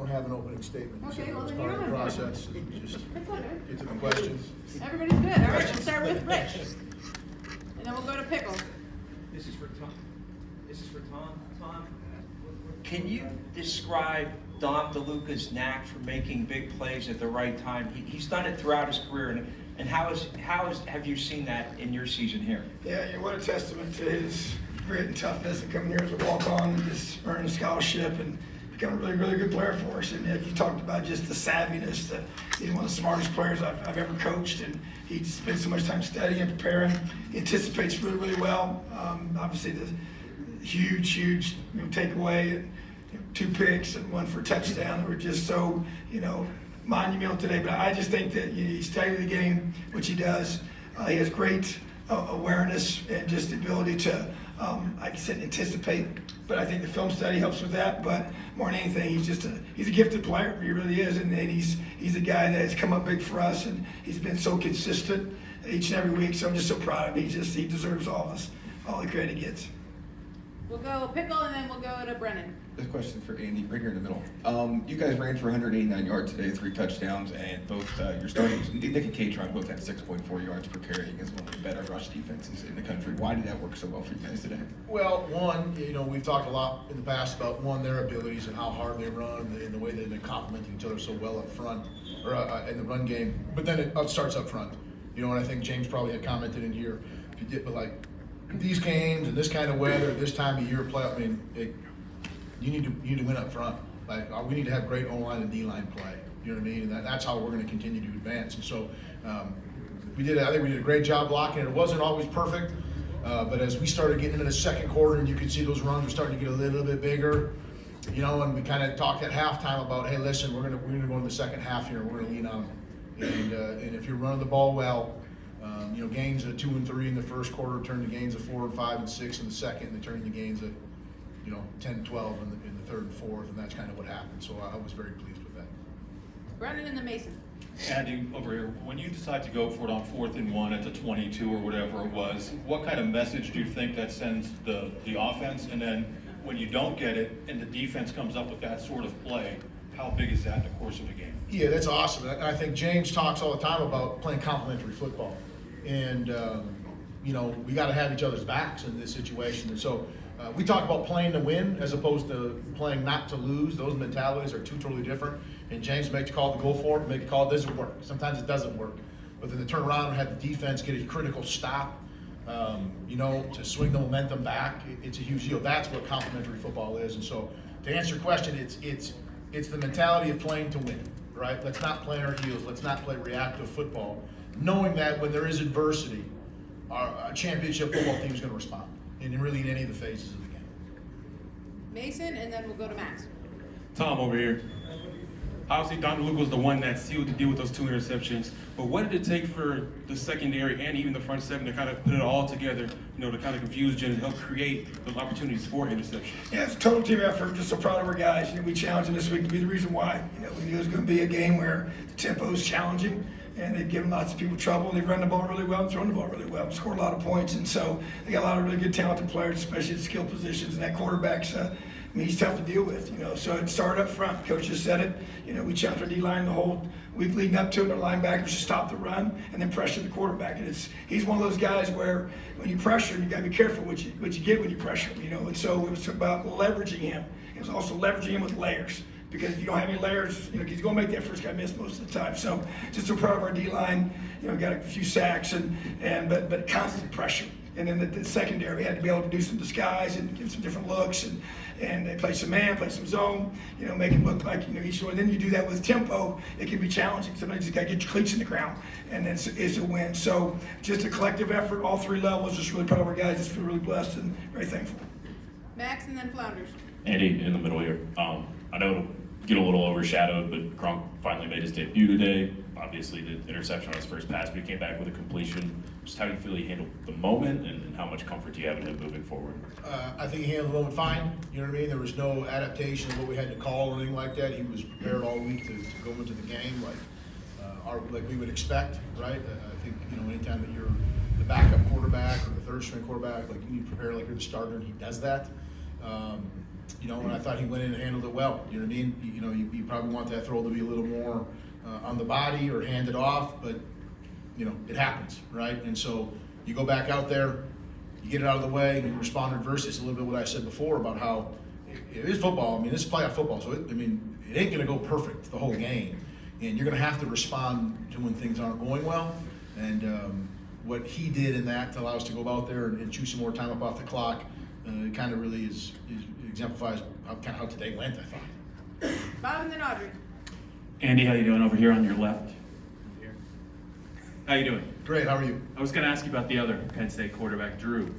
have an opening statement. Okay, So well, it's then part you of the don't have process. You just It's okay. get to the questions. Everybody's good. All right, we'll start with Rich. And then we'll go to Pickle. This is for Tom. Tom, Can you describe Don Duca's knack for making big plays at the right time? He's done it throughout his career, and have you seen that in your season here? Yeah, what a testament to his grit and toughness and coming here as a walk-on and just earning a scholarship and becoming a really, really good player for us. And you talked about just the savviness that he's one of the smartest players I've ever coached, and he spends so much time studying and preparing. He anticipates really, really well. Obviously, the huge takeaway, 2 picks and 1 for a touchdown that were just so monumental today. But I just think that he studied the game, which he does. He has great awareness and just the ability to, like I said, anticipate. But I think the film study helps with that. But more than anything, he's a gifted player. He really is, and he's a guy that has come up big for us, and he's been so consistent each and every week. So I'm just so proud of him. He deserves all the credit he gets. We'll go Pickle, and then we'll go to Brennan. This question for Andy, right here in the middle. You guys ran for 189 yards today, 3 touchdowns, and both your starters, Nick and Katron, both had 6.4 yards per carry against one of the better rush defenses in the country. Why did that work so well for you guys today? Well, one, we've talked a lot in the past about, their abilities and how hard they run and the way they've been complementing each other so well up front, or in the run game. But then it starts up front. And I think James probably had commented in here, but like these games and this kind of weather, this time of year playoff, you need to win up front. Like we need to have great O-line and D-line play. You know what I mean? And that's how we're going to continue to advance. And so I think we did a great job blocking it. It wasn't always perfect, but as we started getting into the second quarter, and you could see those runs were starting to get a little bit bigger. And we kind of talked at halftime about, hey, listen, we're gonna go in the second half here, and we're gonna lean on them. And if you're running the ball well, gains of 2 and 3 in the first quarter turn to gains of 4 and 5 and 6 in the second, and they turn to gains of 10 and 12 in the third and fourth, and that's kind of what happened. So I was very pleased with that. Brennan and the Mason. Andy, over here, when you decide to go for it on 4th and 1 at the 22 or whatever it was, what kind of message do you think that sends the offense? And then when you don't get it and the defense comes up with that sort of play, how big is that in the course of a game? Yeah, that's awesome. I think James talks all the time about playing complementary football. And, we got to have each other's backs in this situation. And so we talk about playing to win as opposed to playing not to lose. Those mentalities are 2 totally different. And James makes a call to go for it, make a call it doesn't work. Sometimes it doesn't work. But then to turn around and have the defense get a critical stop, to swing the momentum back, it's a huge deal. That's what complementary football is. And so to answer your question, it's the mentality of playing to win, right? Let's not play on our heels. Let's not play reactive football, knowing that when there is adversity, our championship football team is going to respond, and really in any of the phases of the game. Mason, and then we'll go to Max. Tom over here. Obviously, Don Duca was the one that sealed the deal with those 2 interceptions. But what did it take for the secondary and even the front 7 to kind of put it all together, to kind of confuse Jen and help create those opportunities for interceptions? Yeah, it's a total team effort. Just so proud of our guys. We challenged them this week to be the reason why. We knew it was going to be a game where the tempo is challenging, and they've given lots of people trouble. They've run the ball really well and thrown the ball really well, scored a lot of points, and so they got a lot of really good talented players, especially at skill positions. And that quarterback's, he's tough to deal with. So it started up front. Coach just said it. We challenged our D-line the whole week leading up to it. Our linebackers should stop the run and then pressure the quarterback. And he's one of those guys where when you pressure him, you got to be careful what you get when you pressure him. And so it was about leveraging him. It was also leveraging him with layers. Because if you don't have any layers, he's going to make that first guy miss most of the time. So just so proud of our D-line. Got a few sacks but constant pressure. And then the secondary had to be able to do some disguise and give some different looks and they play some man, play some zone, make him look like each one. And then you do that with tempo, it can be challenging. Sometimes you just got to get your cleats in the ground, and then it's a win. So just a collective effort, all 3 levels. Just really proud of our guys. Just feel really blessed and very thankful. Max, and then Flounders. Andy, in the middle here. I know it'll get a little overshadowed, but Gronk finally made his debut today. Obviously, the interception on his first pass, but he came back with a completion. Just how do you feel he handled the moment, and how much comfort do you have in him moving forward? I think he handled the moment fine. You know what I mean? There was no adaptation of what we had to call or anything like that. He was prepared all week to go into the game like we would expect, right? I think anytime that you're the backup quarterback or the third string quarterback, like you need to prepare like you're the starter, and he does that. You know, and I thought he went in and handled it well. You know what I mean? You know, you probably want that throw to be a little more on the body or hand it off, but you know, it happens, right? And so you go back out there, you get it out of the way, and you respond in adversity. It's a little bit what I said before about how it is football. I mean, it's playoff football, so it ain't going to go perfect the whole game, and you're going to have to respond to when things aren't going well. And what he did in that to allow us to go out there and chew some more time up off the clock, it kind of really exemplifies how today went, I thought. Bob and then Audrey. Andy, how you doing over here on your left? How you doing? Great, how are you? I was going to ask you about the other Penn State quarterback, Drew.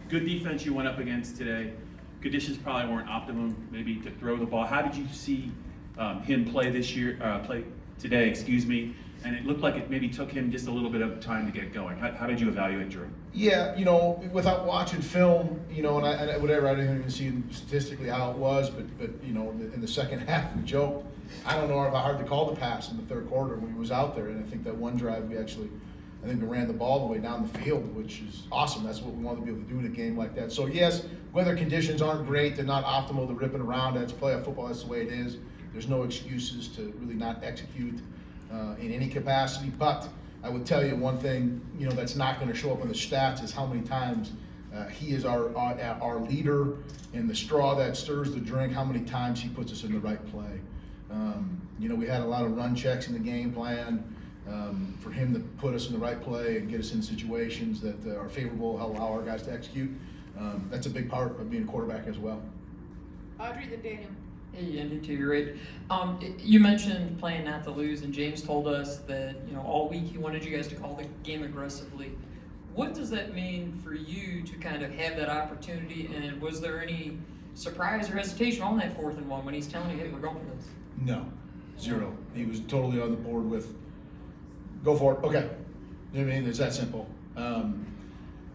Good defense you went up against today. Conditions probably weren't optimum, maybe to throw the ball. How did you see him play today? And it looked like it maybe took him just a little bit of time to get going. How did you evaluate Drew? Yeah, you know, without watching film, you know, and I didn't even see statistically how it was, but you know, in the second half, we joked. I don't know how hard to call the pass in the third quarter when he was out there, and I think that one drive we ran the ball the way down the field, which is awesome. That's what we want to be able to do in a game like that. So yes, weather conditions aren't great, they're not optimal, they're ripping around. That's playoff football, that's the way it is. There's no excuses to really not execute in any capacity. But I would tell you one thing, you know, that's not going to show up in the stats is how many times he is our leader and the straw that stirs the drink, how many times he puts us in the right play. You know, we had a lot of run checks in the game plan. For him to put us in the right play and get us in situations that are favorable, allow our guys to execute, that's a big part of being a quarterback as well. Audrey, then Daniel. Hey, Andy, to your right. You mentioned playing not to lose, and James told us that, you know, all week he wanted you guys to call the game aggressively. What does that mean for you to kind of have that opportunity, and was there any surprise or hesitation on that 4th and 1 when he's telling you, hey, we're going for this? No, zero. He was totally on the board with, go for it, okay. You know what I mean? It's that simple.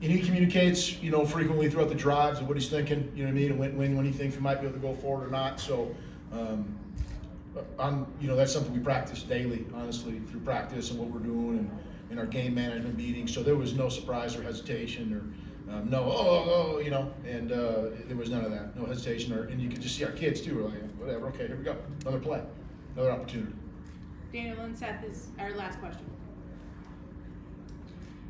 And he communicates, you know, frequently throughout the drives of what he's thinking, you know what I mean, and when he thinks we might be able to go forward or not. So, you know, that's something we practice daily, honestly, through practice and what we're doing and in our game management meetings. So there was no surprise or hesitation or you know, and there was none of that, no hesitation. And you could just see our kids too, we're like, whatever, okay, here we go, another play, another opportunity. Daniel and Seth is our last question.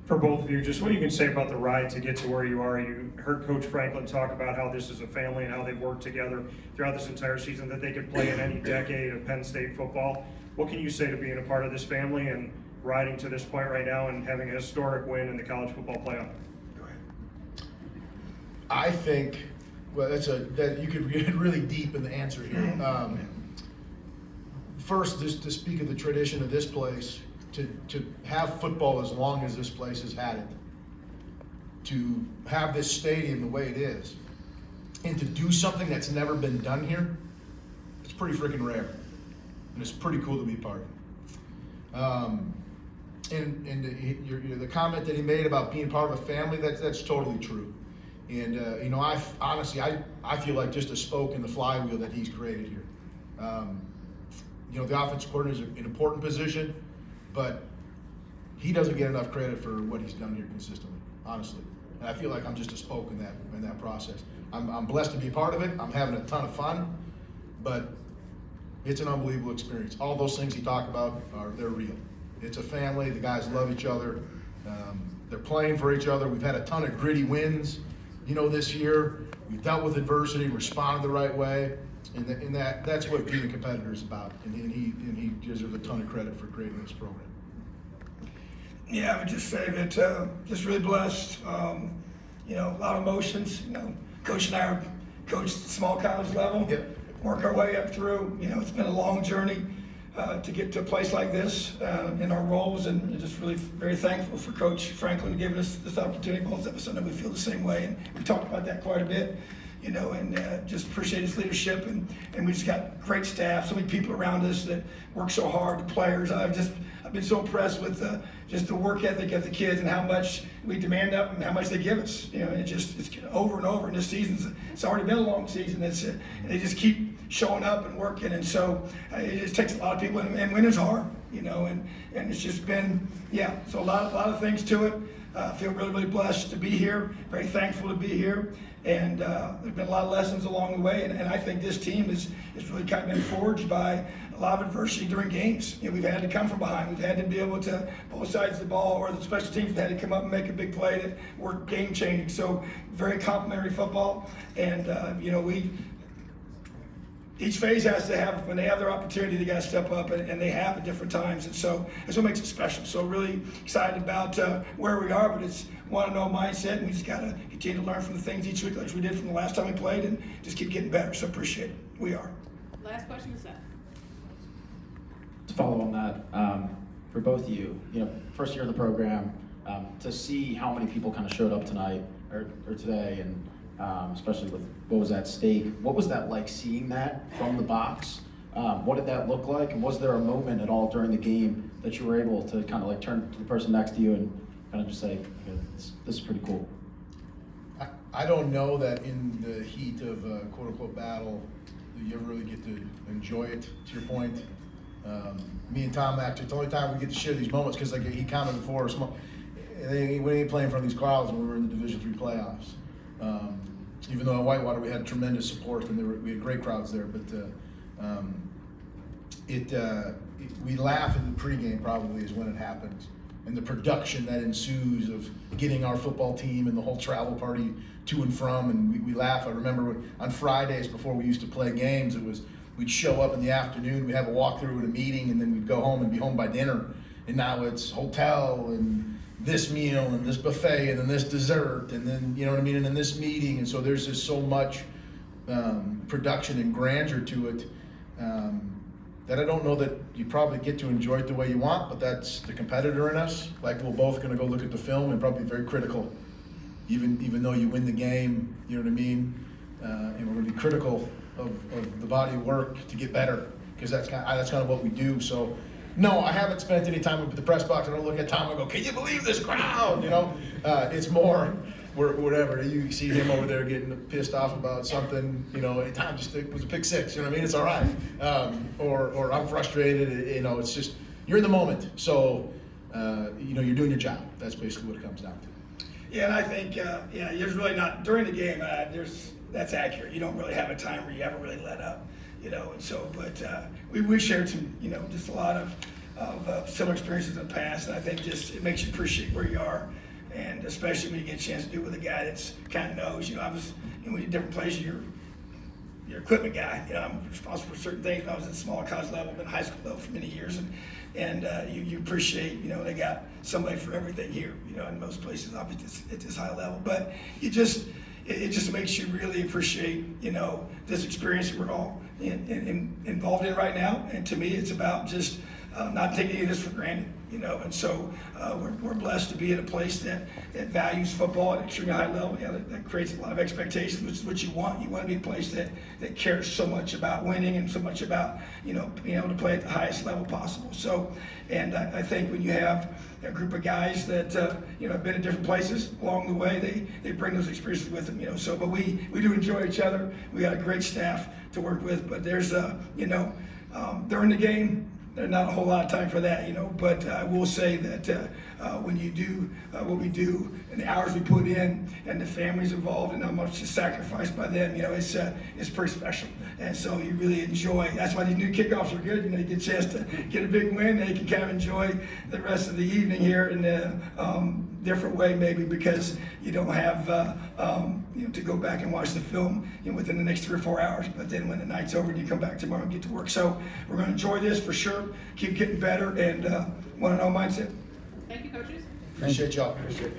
For both of you, just what you can say about the ride to get to where you are. You heard Coach Franklin talk about how this is a family and how they've worked together throughout this entire season, that they could play in any decade of Penn State football. What can you say to being a part of this family and riding to this point right now and having a historic win in the college football playoff? Go ahead. I think, well, that you could get really deep in the answer here. First, just to speak of the tradition of this place, to have football as long as this place has had it, to have this stadium the way it is, and to do something that's never been done here, it's pretty freaking rare, and it's pretty cool to be part of. The comment that he made about being part of a family, that's totally true. And you know, I feel like just a spoke in the flywheel that he's created here. You know, the offensive coordinator is an important position, but he doesn't get enough credit for what he's done here consistently, honestly. And I feel like I'm just a spoke in that process. I'm blessed to be a part of it. I'm having a ton of fun, but it's an unbelievable experience. All those things he talked about they're real. It's a family. The guys love each other. They're playing for each other. We've had a ton of gritty wins, you know, this year. We've dealt with adversity, responded the right way. And that's what being a competitor is about. And he deserves a ton of credit for creating this program. Yeah, I would just say that just really blessed. You know, a lot of emotions. You know, Coach and I are coached at small college level. Yep. Work our way up through. You know, it's been a long journey to get to a place like this in our roles, and just really very thankful for Coach Franklin giving us this opportunity. Both of us, I know we feel the same way, and we talked about that quite a bit. You know, and just appreciate his leadership, and we just got great staff, so many people around us that work so hard, the players. I've been so impressed with just the work ethic of the kids and how much we demand up and how much they give us. You know, it's over and over in this season. It's already been a long season. And they just keep showing up and working, and so it just takes a lot of people, and winning's hard. You know, and it's just been, yeah, so a lot of things to it. feel really, really blessed to be here, very thankful to be here. And there's been a lot of lessons along the way, and I think this team is really kind of been forged by a lot of adversity during games. You know, we've had to come from behind. We've had to be able to both sides of the ball, or the special teams have had to come up and make a big play that were game changing. So very complimentary football, and you know, each phase has to have, when they have their opportunity, they got to step up, and they have at different times, and so that's what makes it special. So really excited about where we are, but it's want-to-know mindset, and we just got to continue to learn from the things each week, like we did from the last time we played, and just keep getting better. So appreciate it. We are. Last question is Seth. To follow on that, for both of you, you know, first year of the program, to see how many people kind of showed up tonight or today, and especially with what was at stake, what was that like, seeing that from the box? What did that look like? And was there a moment at all during the game that you were able to kind of like turn to the person next to you and kind of just say, okay, this is pretty cool? I don't know that in the heat of a quote-unquote battle, do you ever really get to enjoy it, to your point. Me and Tom, actually, it's the only time we get to share these moments, because like he commented before, we ain't playing in front of these crowds when we were in the Division III playoffs. Even though at Whitewater we had tremendous support and we had great crowds there, but we laugh in the pregame probably is when it happens, and the production that ensues of getting our football team and the whole travel party to and from, and we laugh. I remember on Fridays before we used to play games, we'd show up in the afternoon, we'd have a walkthrough and a meeting, and then we'd go home and be home by dinner. And now it's hotel and this meal and this buffet and then this dessert and then, you know what I mean, and then this meeting. And so there's just so much production and grandeur to it that I don't know that you probably get to enjoy it the way you want, but that's the competitor in us. Like, we're both gonna go look at the film and probably be very critical, even though you win the game, you know what I mean? And we're gonna be critical of the body of work to get better, because that's kind of what we do. So, no, I haven't spent any time with the press box. I don't look at Tom and go, "Can you believe this crowd?" You know, it's more whatever. You see him over there getting pissed off about something. You know, hey, Tom, just it was a pick six. You know what I mean? It's all right. Or I'm frustrated. You know, it's just you're in the moment. So, you know, you're doing your job. That's basically what it comes down to. Yeah, and I think there's really not during the game. That's accurate. You don't really have a time where you ever really let up, you know. And so, but we shared some, you know, just a lot of similar experiences in the past. And I think just it makes you appreciate where you are, and especially when you get a chance to do it with a guy that's kind of knows. You know, I was in different places. You're equipment guy. You know, I'm responsible for certain things. I was at small college level, been high school level for many years, and you appreciate, you know, they got somebody for everything here. You know, in most places, obviously at this high level, but it just makes you really appreciate, you know, this experience that we're all involved in right now. And to me, it's about just not taking any of this for granted, you know. And so we're blessed to be at a place that values football at an extremely high level. Yeah, that creates a lot of expectations, which is what you want. You want to be a place that cares so much about winning and so much about, you know, being able to play at the highest level possible. So, and I think when you have a group of guys that you know, have been in different places along the way, they bring those experiences with them, you know. So, but we do enjoy each other. We got a great staff to work with, but there's you know, during the game, there's not a whole lot of time for that, you know. But I will say that when you do what we do and the hours we put in and the families involved and how much is sacrificed by them, you know, it's pretty special. And so you really enjoy. That's why these new kickoffs are good. You know, you get a chance to get a big win, and you can kind of enjoy the rest of the evening here in a different way, maybe because you don't have you know, to go back and watch the film, you know, within the next 3 or 4 hours. But then when the night's over, you come back tomorrow and get to work. So we're going to enjoy this for sure. Keep getting better, and want-to-know mindset. Thank you, coaches. Appreciate y'all. Appreciate it.